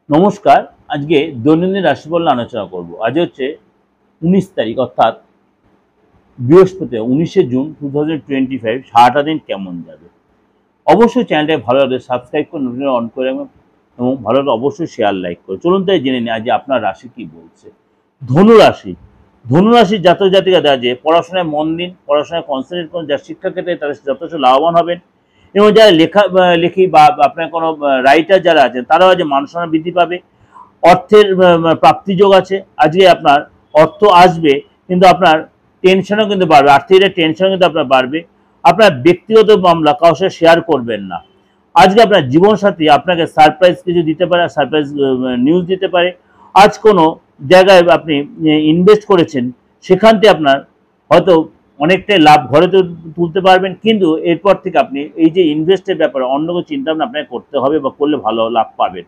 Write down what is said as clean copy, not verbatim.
নমস্কার। আজকে দৈনন্দিন রাশিফল নিয়ে আলোচনা করব। আজ হচ্ছে ১৯ তারিখ, অর্থাৎ বৃহস্পতিবার, ১৯শে জুন 2025। সারাটা দিন কেমন যাবে? অবশ্যই চ্যানেলটাকে ভালো লাগলে সাবস্ক্রাইব করে নোটিফিকেশন অন করে রাখবেন এবং ভালো লাগলে অবশ্যই শেয়ার, লাইক করে। চলুন তাই জেনে নিই আজ আপনার রাশি কি বলছে। ধনু রাশি। ধনু রাশির জাতক জাতিকারা যে পড়াশোনায় মন দিন, পড়াশোনায় কনসেন্ট্রেট করুন। যারা শিক্ষাক্ষেত্রে তারা যথেষ্ট লাভবান হবেন এবং যারা লেখি বা আপনার কোনো রাইটার যারা আছেন তারাও আজ মান সম্মান বৃদ্ধি পাবে। অর্থের প্রাপ্তিযোগ আছে। আজকে আপনার অর্থ আসবে, কিন্তু আপনার টেনশনও কিন্তু বাড়বে। আর্থিক টেনশনও কিন্তু আপনার বাড়বে। আপনার ব্যক্তিগত মামলা কারোর সাথে শেয়ার করবেন না। আজকে আপনার জীবনসাথী আপনাকে সারপ্রাইজ কিছু দিতে পারে, সারপ্রাইজ নিউজ দিতে পারে। আজ কোনো জায়গায় আপনি ইনভেস্ট করেছেন, সেখান থেকে আপনার হয়তো অনেকটাই লাভ ঘরে তুলতে পারবেন, কিন্তু এরপর থেকে আপনি এই যে ইনভেস্টের ব্যাপারে অন্য কোনো চিন্তা ভাবনা আপনাকে করতে হবে বা করলে ভালো লাভ পাবেন।